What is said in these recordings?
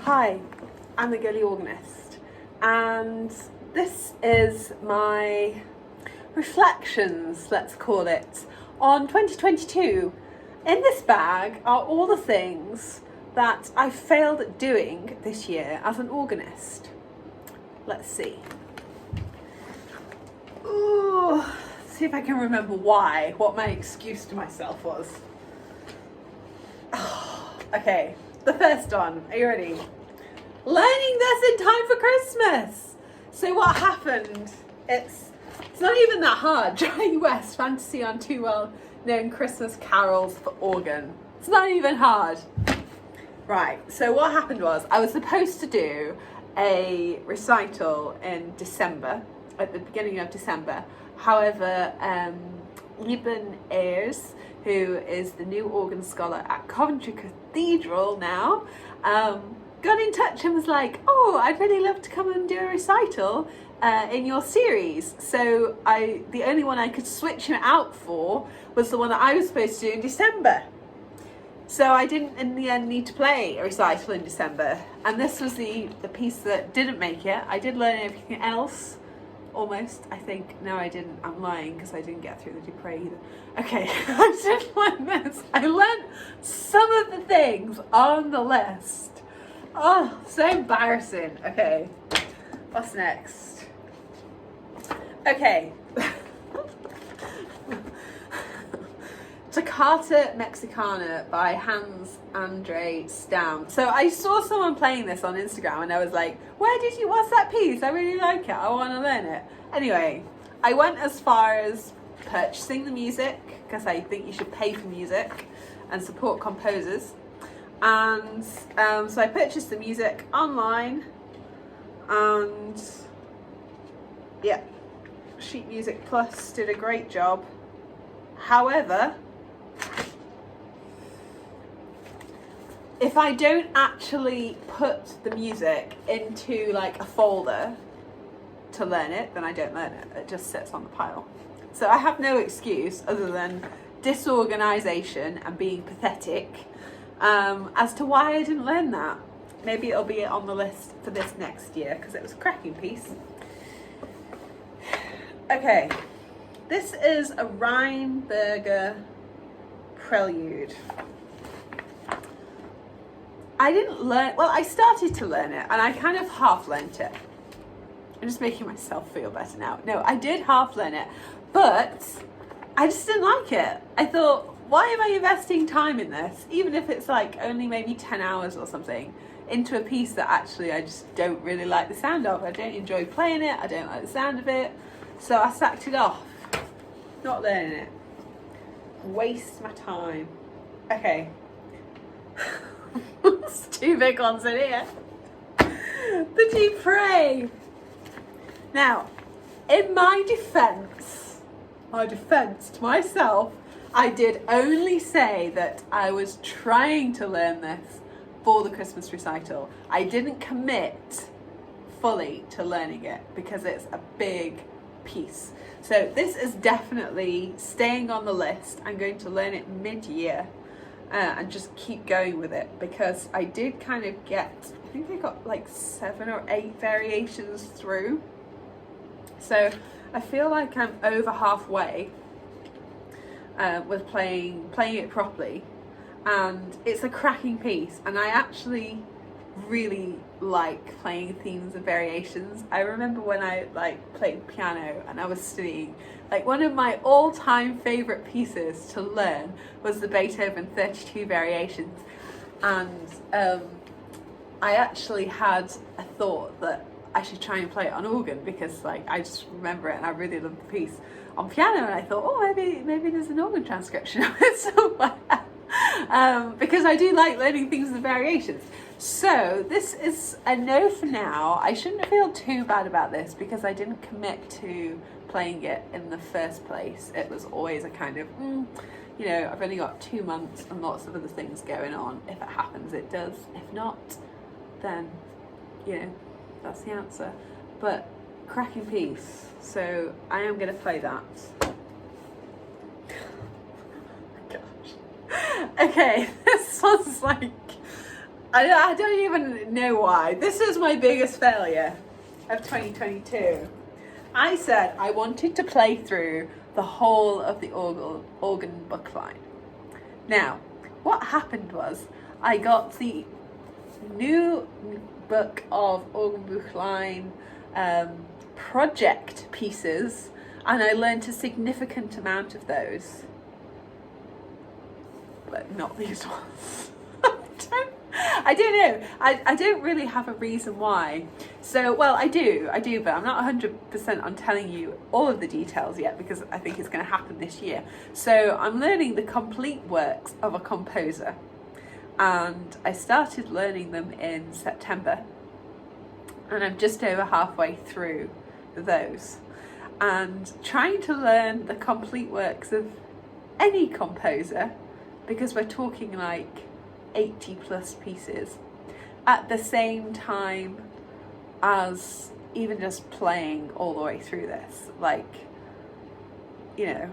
Hi, I'm the girly organist, and this is my reflections, let's call it, on 2022. In this bag are all the things that I failed at doing this year as an organist. Let's see. Ooh, see if I can remember what my excuse to myself was. Okay, the first one. Are you ready? Learning this in time for Christmas. So what happened? It's not even that hard. Johnny West, Fantasy on Two Well-Known Christmas Carols for Organ. It's not even hard. Right, so what happened was I was supposed to do a recital in December, at the beginning of December. However, Lieben Ayres, who is the new organ scholar at Coventry Cathedral now, got in touch and was like, oh, I'd really love to come and do a recital in your series. So the only one I could switch him out for was the one that I was supposed to do in December. So I didn't in the end need to play a recital in December. And this was the piece that didn't make it. I did learn everything else. Almost, I think. No, I didn't. I'm lying because I didn't get through the Dupre either. Okay, I did learn this. I learned some of the things on the list. Oh, so embarrassing. Okay, what's next? Okay. Toccata Mexicana by Hans Andre Stam. So I saw someone playing this on Instagram and I was like, what's that piece? I really like it. I want to learn it. Anyway, I went as far as purchasing the music because I think you should pay for music and support composers. And so I purchased the music online and yeah, Sheet Music Plus did a great job. However, if I don't actually put the music into like a folder to learn it, then I don't learn it. It just sits on the pile. So I have no excuse other than disorganization and being pathetic as to why I didn't learn that. Maybe it'll be on the list for this next year because it was a cracking piece. Okay, this is a Rheinberger prelude. I didn't learn, well, I started to learn it and I kind of half learnt it. I'm just making myself feel better now. No, I did half learn it, but I just didn't like it. I thought, why am I investing time in this, even if it's like only maybe 10 hours or something, into a piece that actually I just don't really like the sound of. I don't enjoy playing it, I don't like the sound of it, so I sacked it off. Not learning it. Waste my time. Okay. There's two big ones in here. The Dupre. Now, in my defense to myself, I did only say that I was trying to learn this for the Christmas recital. I didn't commit fully to learning it because it's a big piece. So this is definitely staying on the list. I'm going to learn it mid-year and just keep going with it because I did kind of get, I think I got like 7 or 8 variations through. So I feel like I'm over halfway with playing it properly, and it's a cracking piece, and I actually really like playing themes and variations. I remember when I played piano and I was studying, like one of my all-time favorite pieces to learn was the Beethoven 32 variations, and I actually had a thought that I should try and play it on organ because like I just remember it and I really loved the piece on piano, and I thought, oh, maybe there's an organ transcription of it somewhere. Because I do like learning things and variations. So this is a no for now. I shouldn't feel too bad about this because I didn't commit to playing it in the first place. It was always a kind of, you know, I've only got 2 months and lots of other things going on. If it happens, it does. If not, then, you know, that's the answer. But cracking piece. So I am going to play that. Okay, this one's like I don't even know why. This is my biggest failure of 2022. I said I wanted to play through the whole of the organ book line. Now, what happened was I got the new book of organ book line project pieces, and I learned a significant amount of those, but not these ones. I don't know. I don't really have a reason why. So, well, I do, but I'm not 100% on telling you all of the details yet, because I think it's going to happen this year. So I'm learning the complete works of a composer, and I started learning them in September, and I'm just over halfway through those. And trying to learn the complete works of any composer, because we're talking like 80 plus pieces, at the same time as even just playing all the way through this, like, you know,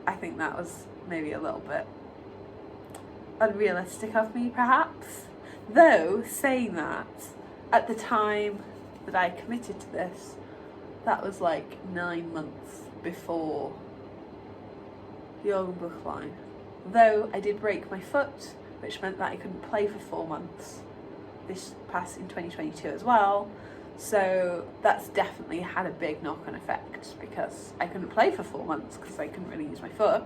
I think that was maybe a little bit unrealistic of me, perhaps. Though, saying that, at the time that I committed to this, that was like 9 months before the organ book line. Though I did break my foot, which meant that I couldn't play for 4 months this past in 2022 as well. So that's definitely had a big knock-on effect, because I couldn't play for 4 months because I couldn't really use my foot.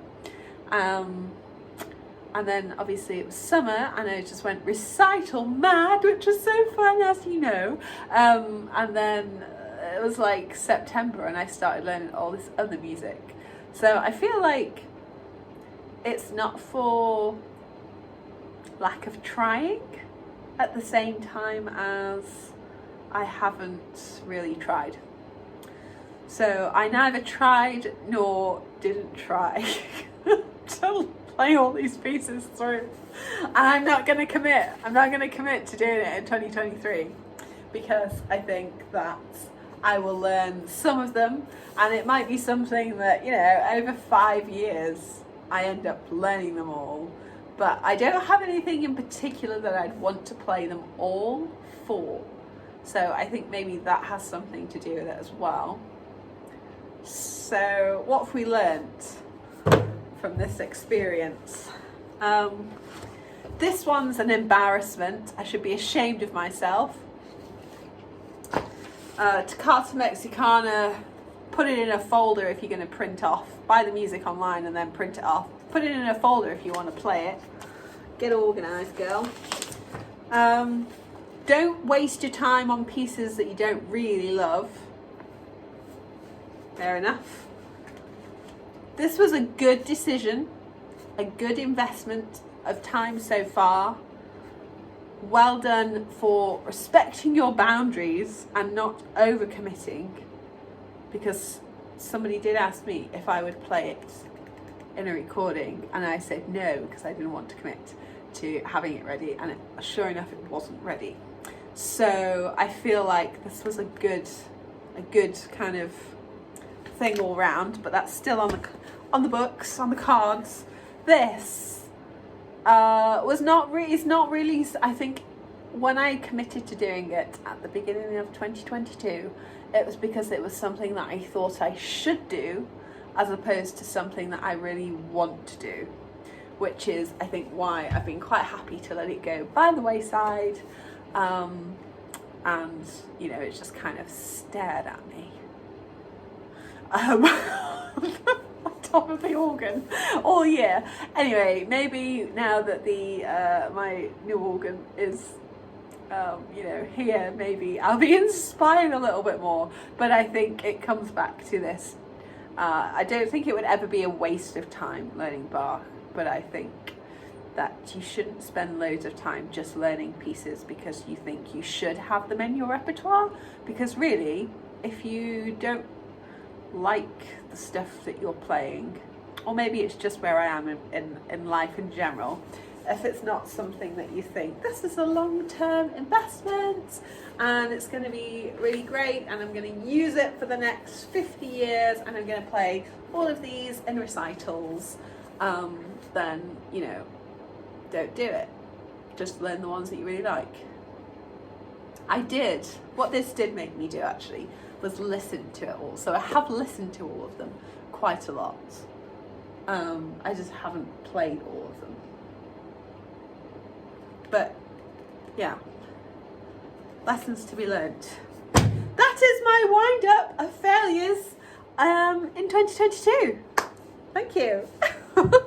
And then obviously it was summer, and I just went recital mad, which was so fun, as you know. And then it was like September, and I started learning all this other music. So I feel like it's not for lack of trying, at the same time as I haven't really tried. So I neither tried nor didn't try to play all these pieces through. And I'm not going to commit. I'm not going to commit to doing it in 2023, because I think that I will learn some of them, and it might be something that, you know, over 5 years I end up learning them all. But I don't have anything in particular that I'd want to play them all for. So I think maybe that has something to do with it as well. So what have we learnt from this experience? This one's an embarrassment. I should be ashamed of myself. Toccata Mexicana, put it in a folder if you're going to print off. Buy the music online and then print it off. Put it in a folder if you want to play it. Get organised, girl. Don't waste your time on pieces that you don't really love. Fair enough. This was a good decision, a good investment of time so far. Well done for respecting your boundaries and not overcommitting, because somebody did ask me if I would play it in a recording, and I said no, because I didn't want to commit to having it ready, and sure enough it wasn't ready. So I feel like this was a good kind of thing all round, but that's still on the books, on the cards. This is not really, I think when I committed to doing it at the beginning of 2022, it was because it was something that I thought I should do, as opposed to something that I really want to do, which is, I think, why I've been quite happy to let it go by the wayside. And, you know, it just kind of stared at me on top of the organ all year. Anyway, maybe now that my new organ is you know, here, maybe I'll be inspired a little bit more. But I think it comes back to this. I don't think it would ever be a waste of time learning Bach, but I think that you shouldn't spend loads of time just learning pieces because you think you should have them in your repertoire. Because really, if you don't like the stuff that you're playing, or maybe it's just where I am in life in general, if it's not something that you think, this is a long-term investment and it's going to be really great and I'm going to use it for the next 50 years and I'm going to play all of these in recitals, then, you know, don't do it. just learn the ones that you really like. I did. What this did make me do actually was listen to it all. So I have listened to all of them quite a lot. I just haven't played all of them. But yeah, lessons to be learnt. That is my wind up of failures in 2022. Thank you.